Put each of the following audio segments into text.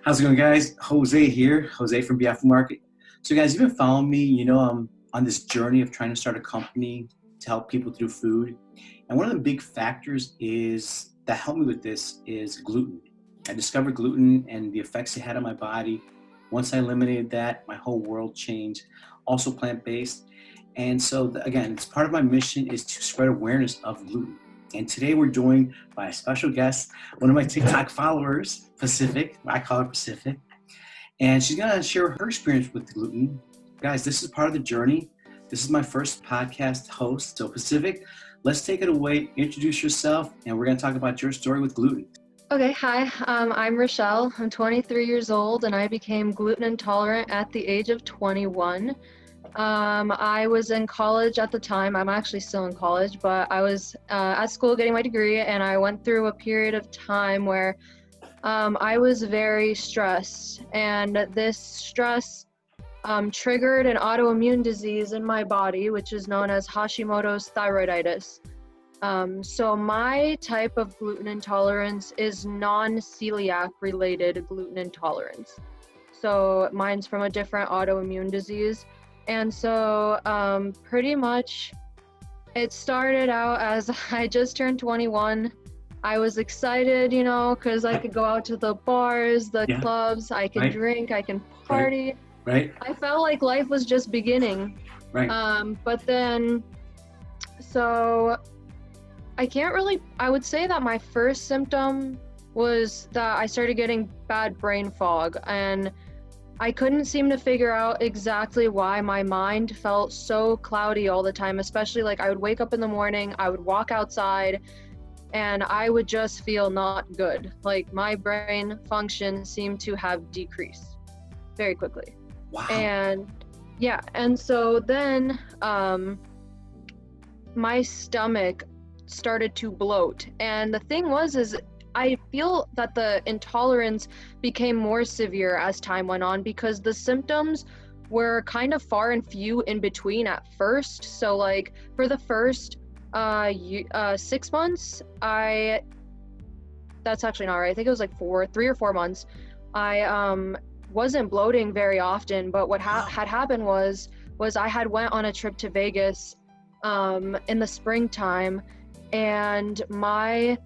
How's it going, guys? Jose here, Jose from BF Market. So, guys, you've been following me. I'm on this journey of trying to start a company to help people through food. And one of the big factors is that helped me with this is gluten. I discovered gluten and the effects it had on my body. Once I eliminated that, my whole world changed. Also plant-based. And so, again, it's part of my mission is to spread awareness of gluten. And today we're joined by a special guest, one of my TikTok followers, Pacific. I call her Pacific. And she's going to share her experience with gluten. Guys, this is part of the journey. This is my first podcast host. So Pacific, let's take it away. Introduce yourself, and we're going to talk about your story with gluten. Okay, hi, I'm Rochelle. I'm 23 years old, and I became gluten intolerant at the age of 21. I was in college at the time. I'm actually still in college, but I was at school getting my degree, and I went through a period of time where I was very stressed, and this stress triggered an autoimmune disease in my body, which is known as Hashimoto's thyroiditis. So my type of gluten intolerance is non-celiac related gluten intolerance. So mine's from a different autoimmune disease. And so pretty much it started out as I just turned 21. I was excited, because I could go out to the bars, the clubs, I can drink, I can party. Right. I felt like life was just beginning. Right. But then, so I would say that my first symptom was that I started getting bad brain fog, and I couldn't seem to figure out exactly why my mind felt so cloudy all the time, especially like I would wake up in the morning, I would walk outside, and I would just feel not good. Like my brain function seemed to have decreased very quickly. Wow. And so then my stomach started to bloat. And the thing is I feel that the intolerance became more severe as time went on because the symptoms were kind of far and few in between at first. So like for the first 6 months, that's actually not right. I think it was like 3 or 4 months. I wasn't bloating very often, but what had happened was I had went on a trip to Vegas in the springtime, and my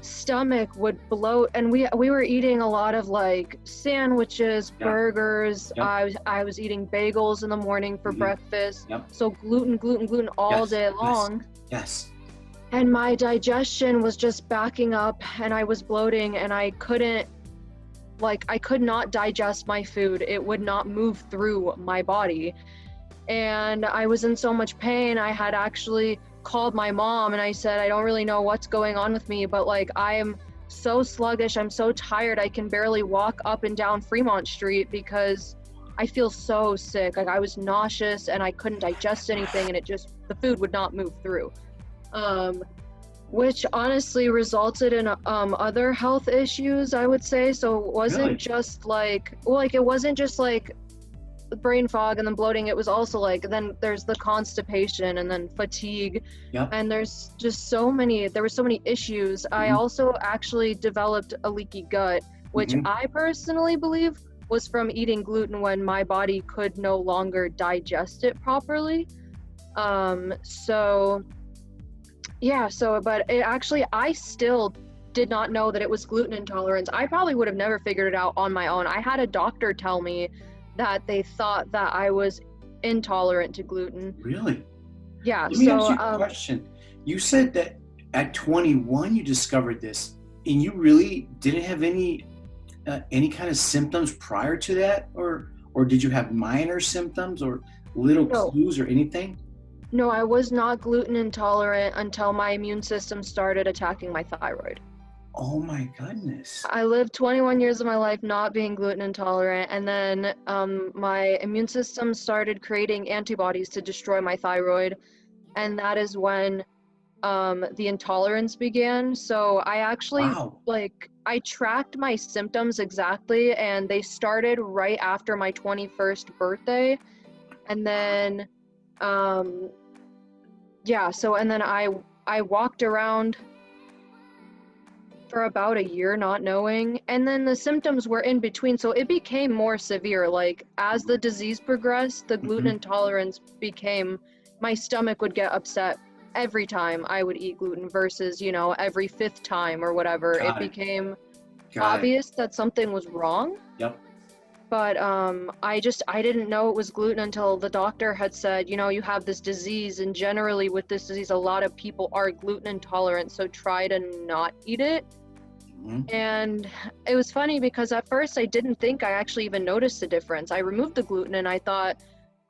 stomach would bloat, and we were eating a lot of like sandwiches, burgers. I was eating bagels in the morning for breakfast. So gluten all day long. Yes. And my digestion was just backing up, and I was bloating, and I could not digest my food. It would not move through my body, and I was in so much pain. I had actually called my mom and I said, I don't really know what's going on with me, but like I am so sluggish, I'm so tired, I can barely walk up and down Fremont Street because I feel so sick. Like I was nauseous and I couldn't digest anything, and the food would not move through, which honestly resulted in other health issues, I would say. So it wasn't just like, it wasn't just like brain fog and then bloating. It was also like, then there's the constipation and then fatigue. And there were so many issues. I also actually developed a leaky gut, which I personally believe was from eating gluten when my body could no longer digest it properly. But it actually, I still did not know that it was gluten intolerance. I probably would have never figured it out on my own. I had a doctor tell me that they thought that I was intolerant to gluten. Really? Yeah. Let me ask you a question. You said that at 21 you discovered this, and you really didn't have any kind of symptoms prior to that, or did you have minor symptoms or little clues or anything? No, I was not gluten intolerant until my immune system started attacking my thyroid. Oh my goodness. I lived 21 years of my life not being gluten intolerant, and then my immune system started creating antibodies to destroy my thyroid, and that is when the intolerance began. So I actually I tracked my symptoms exactly, and they started right after my 21st birthday, and then and then I walked around for about a year not knowing, and then the symptoms were in between, so it became more severe. Like as the disease progressed, the gluten Hmm. intolerance became, my stomach would get upset every time I would eat gluten versus, you know, every fifth time or whatever. It Got it. became Got it. obvious that something was wrong. Yep. But I didn't know it was gluten until the doctor had said, you know, you have this disease, and generally with this disease, a lot of people are gluten intolerant, so try to not eat it. Hmm. And it was funny because at first I didn't think I actually even noticed the difference. I removed the gluten and I thought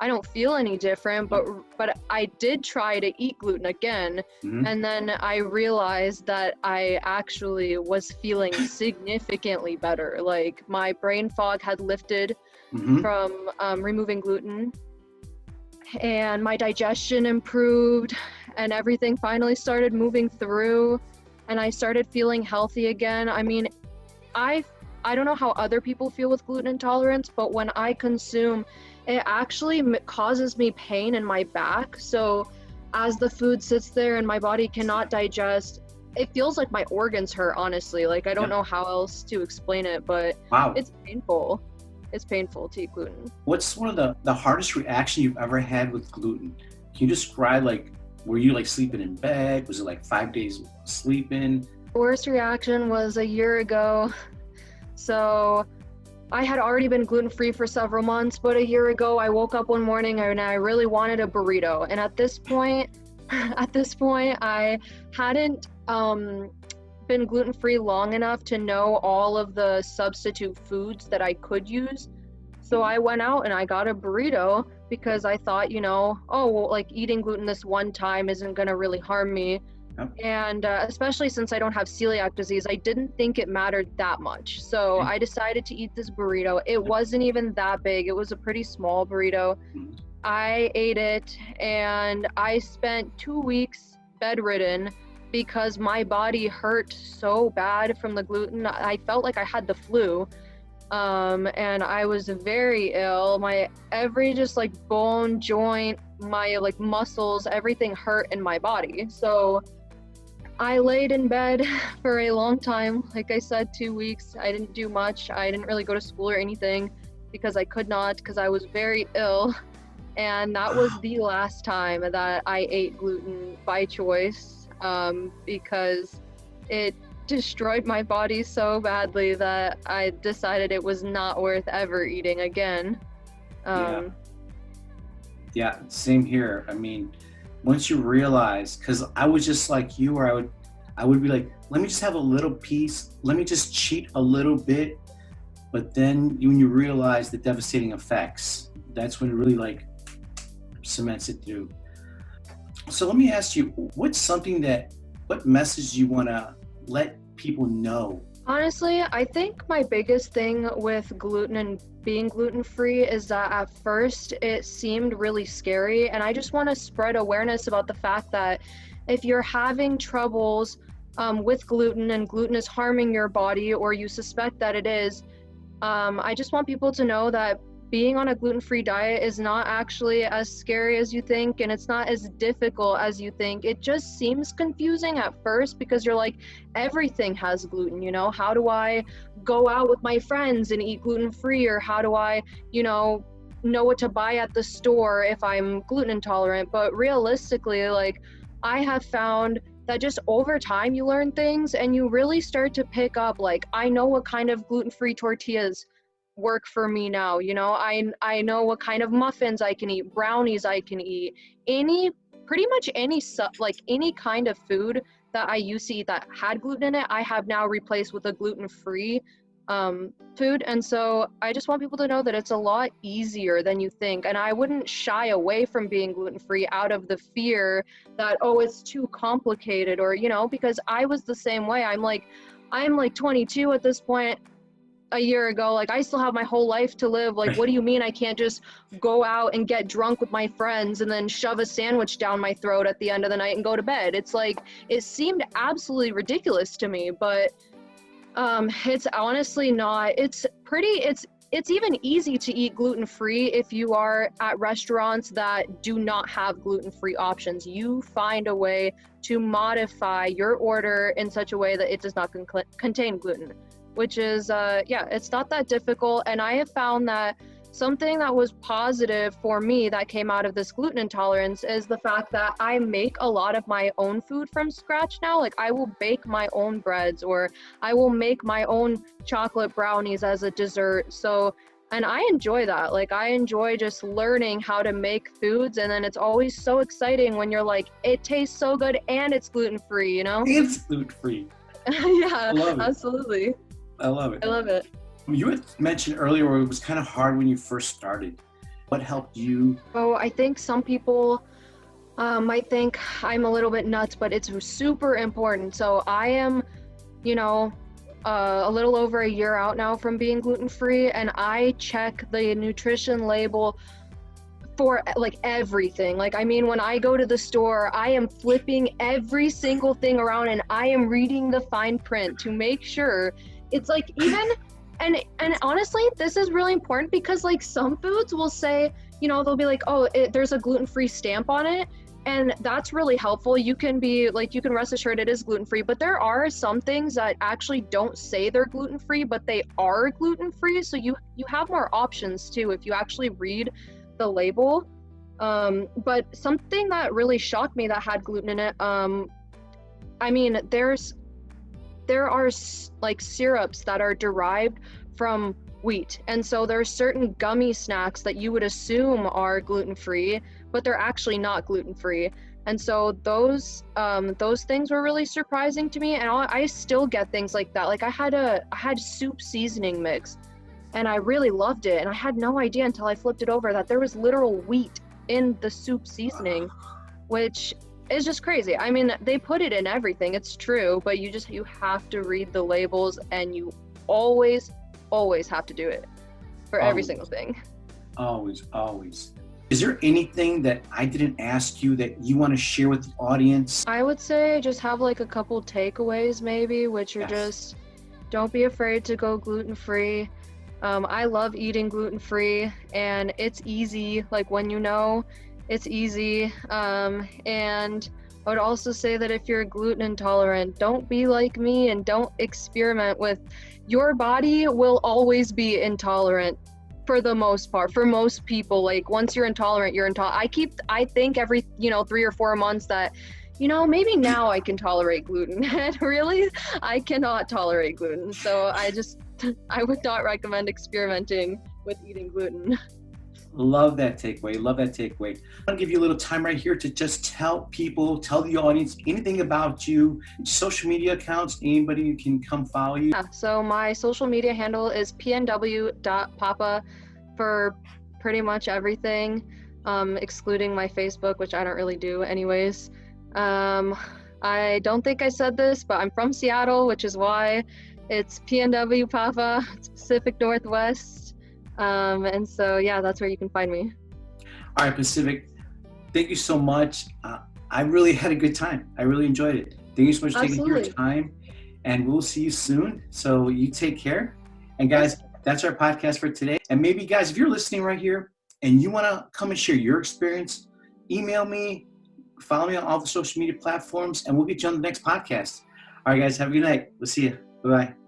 I don't feel any different, Yep. but I did try to eat gluten again, Hmm. and then I realized that I actually was feeling significantly better. Like my brain fog had lifted Hmm. from removing gluten, and my digestion improved, and everything finally started moving through, and I started feeling healthy again. I mean, I I don't know how other people feel with gluten intolerance, but when I consume, it actually causes me pain in my back. So as the food sits there and my body cannot digest, it feels like my organs hurt, honestly. Like I don't Yep. know how else to explain it, but Wow. it's painful. It's painful to eat gluten. What's one of the hardest reaction you've ever had with gluten? Can you describe, like, were you like sleeping in bed? Was it like 5 days sleeping? Worst reaction was a year ago. So I had already been gluten-free for several months, but a year ago I woke up one morning and I really wanted a burrito. And at this point, I hadn't been gluten-free long enough to know all of the substitute foods that I could use. So I went out and I got a burrito because I thought, you know, oh, well, like eating gluten this one time isn't gonna really harm me. Yep. And especially since I don't have celiac disease, I didn't think it mattered that much. So Okay. I decided to eat this burrito. It Yep. wasn't even that big, it was a pretty small burrito. Mhm. I ate it and I spent 2 weeks bedridden because my body hurt so bad from the gluten. I felt like I had the flu. And I was very ill. My every just like bone, joint, my like muscles, everything hurt in my body. So I laid in bed for a long time. Like I said, 2 weeks. I didn't do much. I didn't really go to school or anything because I could not, because I was very ill. And that was Wow. the last time that I ate gluten by choice, because it destroyed my body so badly that I decided it was not worth ever eating again. Yeah. Um, Yeah. Same here. I mean, once you realize, because I was just like you, where I would be like, let me just have a little piece. Let me just cheat a little bit. But then when you realize the devastating effects, that's when it really like cements it through. So let me ask you, what message do you want to let people know? Honestly, I think my biggest thing with gluten and being gluten free is that at first it seemed really scary, and I just want to spread awareness about the fact that if you're having troubles with gluten and gluten is harming your body, or you suspect that it is, I just want people to know that being on a gluten-free diet is not actually as scary as you think, and it's not as difficult as you think. It just seems confusing at first because you're like, everything has gluten, you know? How do I go out with my friends and eat gluten-free? Or how do I, you know what to buy at the store if I'm gluten intolerant? But realistically, like, I have found that just over time you learn things and you really start to pick up, like, I know what kind of gluten-free tortillas work for me now. You know, I know what kind of muffins I can eat, brownies I can eat, any pretty much any like any kind of food that I used to eat that had gluten in it, I have now replaced with a gluten-free food. And so I just want people to know that it's a lot easier than you think. And I wouldn't shy away from being gluten-free out of the fear that, oh, it's too complicated, or, you know, because I was the same way. I'm like 22 at this point. A year ago, like, I still have my whole life to live. Like, what do you mean I can't just go out and get drunk with my friends and then shove a sandwich down my throat at the end of the night and go to bed? It's like, it seemed absolutely ridiculous to me, but it's honestly not. It's it's even easy to eat gluten-free if you are at restaurants that do not have gluten-free options. You find a way to modify your order in such a way that it does not contain gluten, which is, yeah, it's not that difficult. And I have found that something that was positive for me that came out of this gluten intolerance is the fact that I make a lot of my own food from scratch now. Like I will bake my own breads, or I will make my own chocolate brownies as a dessert. So, and I enjoy that. Like I enjoy just learning how to make foods, and then it's always so exciting when you're like, it tastes so good and it's gluten-free, you know? It's gluten-free. Yeah, I love it. absolutely. I love it. I love it. You had mentioned earlier it was kind of hard when you first started. What helped you? Oh, I think some people might think I'm a little bit nuts, but it's super important. So I am, you know, a little over a year out now from being gluten-free, and I check the nutrition label for like everything. Like, I mean, when I go to the store, I am flipping every single thing around and I am reading the fine print to make sure it's like even, and honestly, this is really important because like some foods will say, you know, they'll be like, oh, there's a gluten-free stamp on it. And that's really helpful. You can be like, you can rest assured it is gluten-free, but there are some things that actually don't say they're gluten-free, but they are gluten-free. So you have more options too if you actually read the label. But something that really shocked me that had gluten in it, I mean, there are like syrups that are derived from wheat, and so there are certain gummy snacks that you would assume are gluten-free, but they're actually not gluten-free. And so those things were really surprising to me, and I still get things like that. Like I had soup seasoning mix, and I really loved it, and I had no idea until I flipped it over that there was literal wheat in the soup seasoning, which is just crazy. I mean, they put it in everything, it's true, but you have to read the labels, and you always have to do it for every single thing. Always. Is there anything that I didn't ask you that you want to share with the audience? I would say just have like a couple takeaways maybe, which are just don't be afraid to go gluten-free. I love eating gluten-free, and it's easy. Like when you know, it's easy. And I would also say that if you're gluten intolerant, don't be like me and don't experiment with. Your body will always be intolerant for the most part. For most people, like once you're intolerant, you're intolerant. I think every 3 or 4 months that maybe now I can tolerate gluten. And really, I cannot tolerate gluten. So I would not recommend experimenting with eating gluten. Love that takeaway. I'm going to give you a little time right here to just tell the audience anything about you, social media accounts, anybody who can come follow you. Yeah, so my social media handle is pnw.papa for pretty much everything, excluding my Facebook, which I don't really do anyways. I don't think I said this, but I'm from Seattle, which is why it's PNW Papa, it's Pacific Northwest. And so, yeah, that's where you can find me. All right, Pacific, thank you so much. I really had a good time. I really enjoyed it. Thank you so much for taking your time, and we'll see you soon. So you take care. And guys, that's our podcast for today. And maybe guys, if you're listening right here and you want to come and share your experience, email me, follow me on all the social media platforms, and we'll get you on the next podcast. All right, guys, have a good night. We'll see you. Bye-bye.